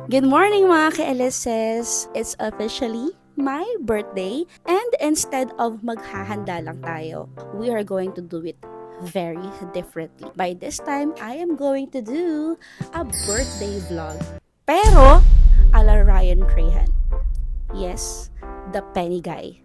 Good morning mga ka-LSS! It's officially my birthday and instead of maghahanda lang tayo, we are going to do it very differently. By this time, I am going to do a birthday vlog. Pero, ala Ryan Trahan. Yes, the penny guy.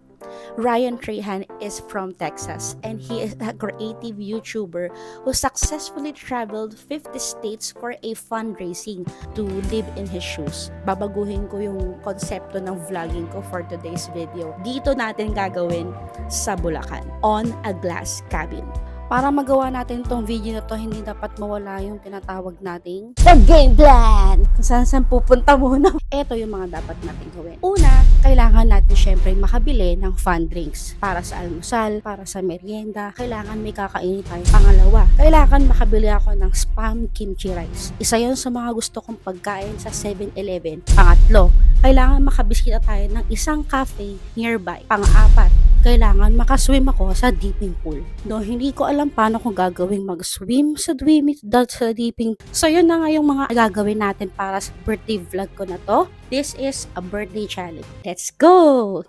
Ryan Trahan is from Texas and he is a creative YouTuber who successfully traveled 50 states for a fundraising to live in his shoes. Babaguhin ko yung konsepto ng vlogging ko for today's video. Dito natin gagawin sa Bulacan on a glass cabin. Para magawa natin tong video na to, hindi dapat mawala yung tinatawag nating the game plan! Kung saan pupunta muna. Ito yung mga dapat natin gawin. Una, kailangan natin syempre makabili ng fun drinks para sa almusal, para sa merienda. Kailangan may kakainin tayo. Pangalawa, kailangan makabili ako ng spam kimchi rice. Isa yon sa mga gusto kong pagkain sa 7-Eleven. Pangatlo, kailangan makabisita tayo ng isang cafe nearby. Pang-apat, kailangan makaswim ako sa dipping pool. No, hindi ko alam paano ko gagawin mag-swim sa dipping. So, yun na nga yung mga gagawin natin para sa birthday vlog ko na to. This is a birthday challenge. Let's go!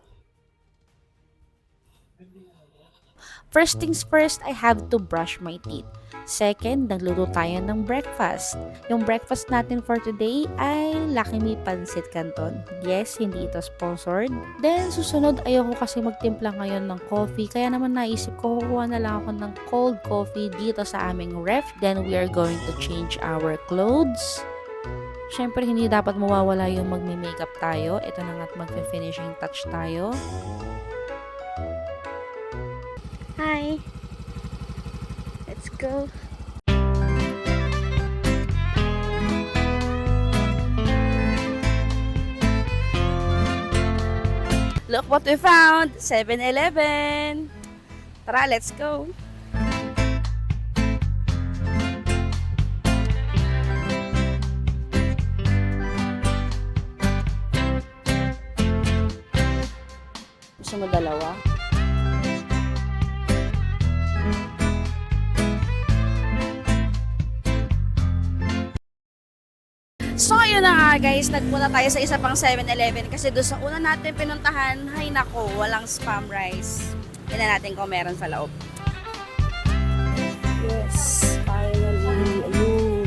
First things first, I have to brush my teeth. Second, nagluto tayo ng breakfast. Yung breakfast natin for today ay Lucky Me Pancit Canton. Yes, hindi ito sponsored. Then, susunod, ayoko kasi magtimpla ngayon ng coffee. Kaya naman naisip ko, kukuha na lang ako ng cold coffee dito sa aming ref. Then, we are going to change our clothes. Siyempre, hindi dapat mawawala yung magme-makeup tayo. Ito na nga't magfe-finishing touch tayo. Hi! Let's go! Look what we found! 7-Eleven! Tara, let's go! Gusto mo dalawa? So, yun na nga guys, nagpunta tayo sa isa pang 7-Eleven kasi doon sa una natin pinuntahan, ay nako, walang spam rice. Tignan natin kung meron sa loob. Yes, finally, ayun.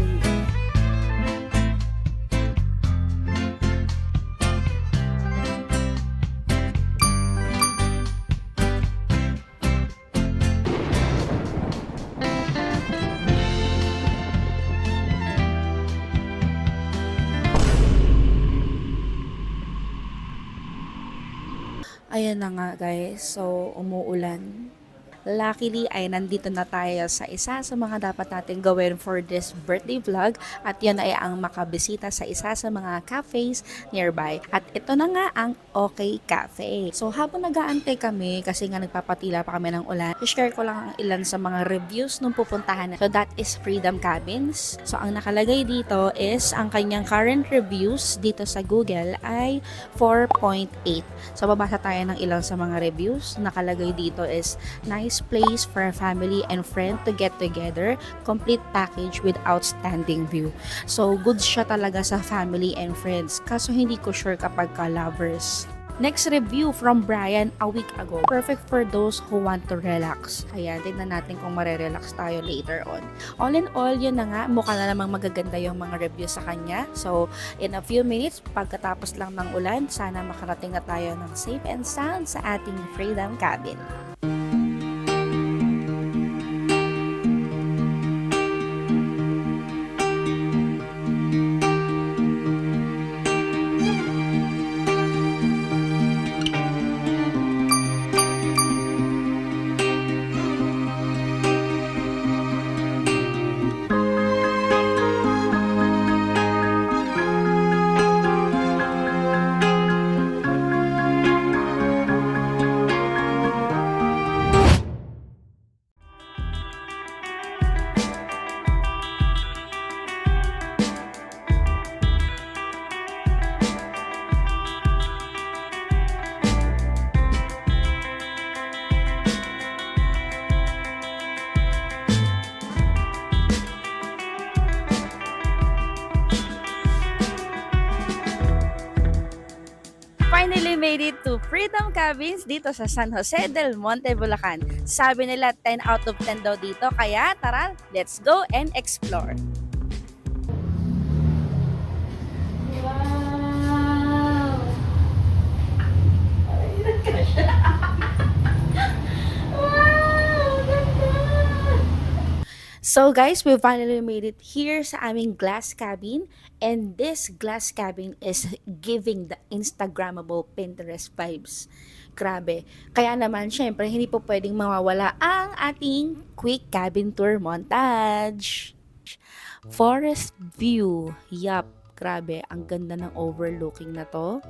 Ayan na nga guys, so umuulan. Luckily ay nandito na tayo sa isa sa mga dapat natin gawin for this birthday vlog at yun ay ang makabisita sa isa sa mga cafes nearby. At ito na nga ang OK Cafe. So habang nag-aantay kami kasi nga nagpapatila pa kami ng ulan, i-share ko lang ang ilan sa mga reviews nung pupuntahan. So that is Freedom Cabins. So ang nakalagay dito is ang kanyang current reviews dito sa Google ay 4.8. So babasa tayo ng ilan sa mga reviews. Nakalagay dito is nice place for a family and friend to get together, complete package with outstanding view. So good siya talaga sa family and friends. Kaso hindi ko sure kapag ka-lovers. Next review from Brian a week ago. Perfect for those who want to relax. Ayan, tignan natin kung marerelax tayo later on. All in all, yun na nga. Mukha na namang magaganda yung mga reviews sa kanya. So, in a few minutes, pagkatapos lang ng ulan, sana makarating na tayo ng safe and sound sa ating Freedom Cabin. finally made it to Freedom Cabins dito sa San Jose del Monte, Bulacan. Sabi nila 10 out of 10 daw dito, kaya tara, let's go and explore. Wow! So guys, we finally made it here sa aming glass cabin, and this glass cabin is giving the Instagrammable Pinterest vibes. Grabe. Kaya naman, syempre, hindi po pwedeng mawawala ang ating quick cabin tour montage. Forest view. Yup. Grabe, ang ganda ng overlooking na to.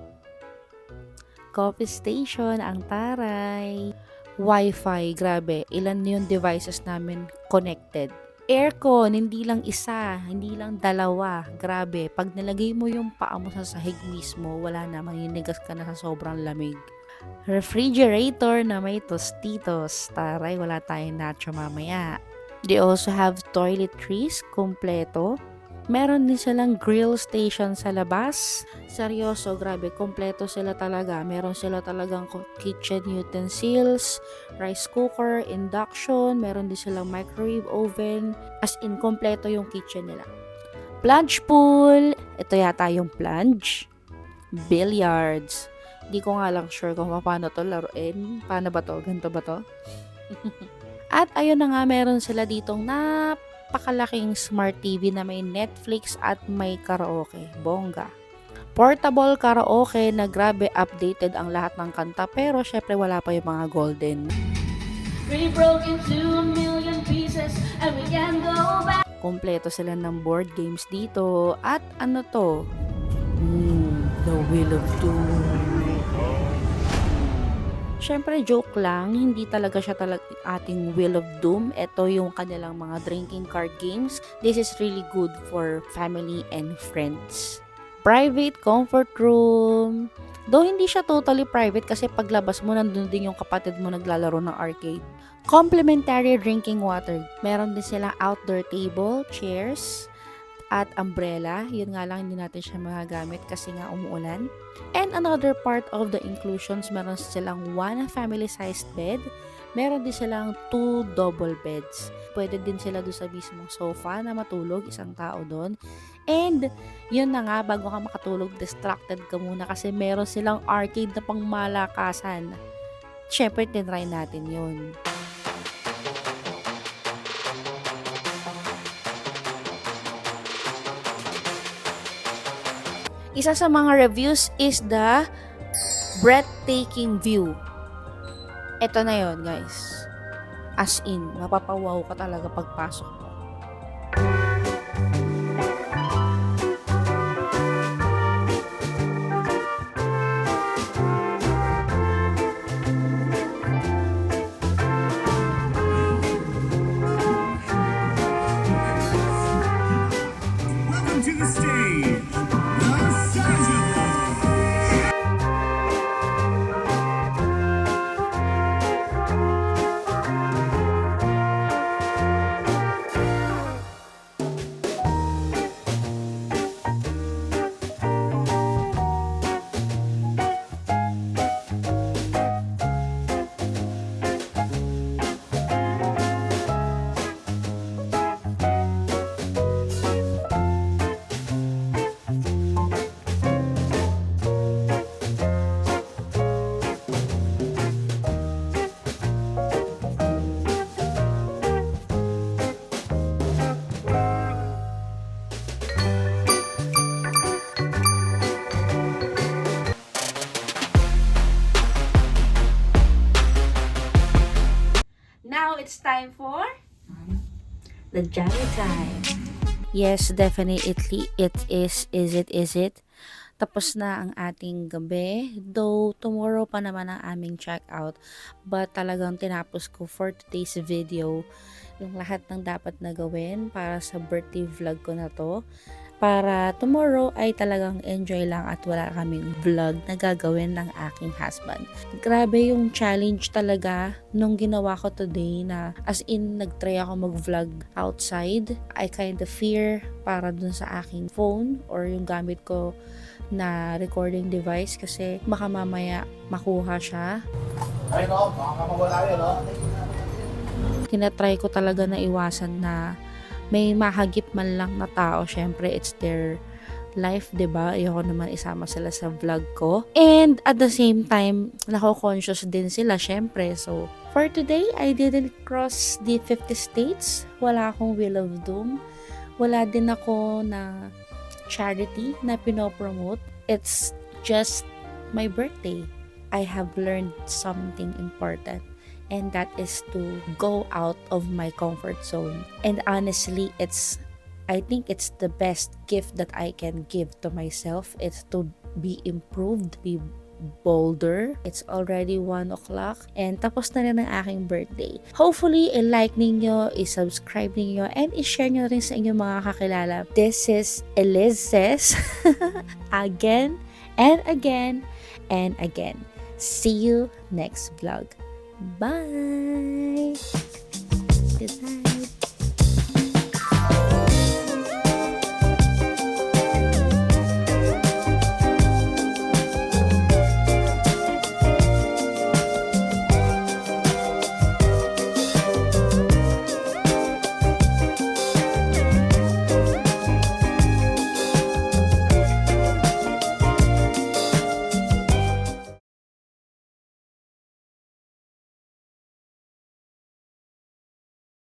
Coffee station, ang taray. Wi-Fi, grabe. Ilan yung devices namin connected. Aircon, hindi lang isa, hindi lang dalawa. Grabe, pag nilagay mo yung paa mo sa sahig mismo, wala na, maninigas ka na sa sobrang lamig. Refrigerator na may tostitos. Taray, wala tayong nacho mamaya. They also have toiletries, kompleto. Meron din silang grill station sa labas. Seryoso, grabe, kompleto sila talaga. Meron sila talagang kitchen utensils, rice cooker, induction, meron din silang microwave oven. As in, kompleto yung kitchen nila. Plunge pool. Ito yata yung plunge. Billiards. Di ko nga lang sure kung paano to laruin. Paano ba to? Ganito ba to? At ayun na nga, meron sila ditong napakalaking smart TV na may Netflix at may karaoke. Bongga. Portable karaoke na grabe updated ang lahat ng kanta, pero syempre wala pa yung mga golden. We broke into a million pieces and we can't go back. Kompleto sila ng board games dito. At ano to? The Wheel of Doom. Syempre, joke lang, hindi talaga siya ating Wheel of Doom. Ito yung kanilang mga drinking card games. This is really good for family and friends. Private comfort room. Though hindi siya totally private kasi paglabas mo, nandun din yung kapatid mo naglalaro ng arcade. Complimentary drinking water. Meron din silang outdoor table, chairs, at umbrella. Yun nga lang, hindi natin siya magagamit kasi nga umuulan. And another part of the inclusions, meron silang 1 family-sized bed. Meron din silang 2 double beds. Pwede din sila doon sa mismong sofa na matulog, isang tao doon. And yun na nga, bago ka makatulog, distracted ka muna kasi meron silang arcade na pangmalakasan. Syempre, tinry natin yun. Isa sa mga reviews is the breathtaking view. Ito na yon, guys. As in, mapapawaw ka talaga pagpasok mo. Welcome to the stage. Now it's time for the Jammy time. Yes, definitely it is. Is it? Tapos na ang ating gabi. Though tomorrow pa naman ang aming check-out. But talagang tinapos ko for today's video yung lahat ng dapat na gawin para sa birthday vlog ko na to. para tomorrow ay talagang enjoy lang at wala kaming vlog na gagawin ng aking husband. Grabe yung challenge talaga nung ginawa ko today na as in nagtry ako mag-vlog outside. I kind of fear para dun sa aking phone or yung gamit ko na recording device kasi baka mamaya makuha siya. Ay no, baka mawala yun, no? Tinatry ko talaga na iwasan na may mahagip man lang na tao. Syempre, it's their life, 'di ba? Ayoko naman isama sila sa vlog ko. And at the same time, nako-conscious din sila, syempre. So, for today, I didn't cross the 50 states. Wala akong Wheel of Doom. Wala din ako na charity na pinopromote. It's just my birthday. I have learned something important, and that is to go out of my comfort zone. And honestly, I think it's the best gift that I can give to myself. It's to be improved, be bolder. It's already 1 o'clock and tapos na rin ang aking birthday. Hopefully, i-like ninyo, i-subscribe ninyo, and i-share nyo rin sa inyong mga kakilala. This is Elizes again and again and again. See you next vlog. Bye! Good night.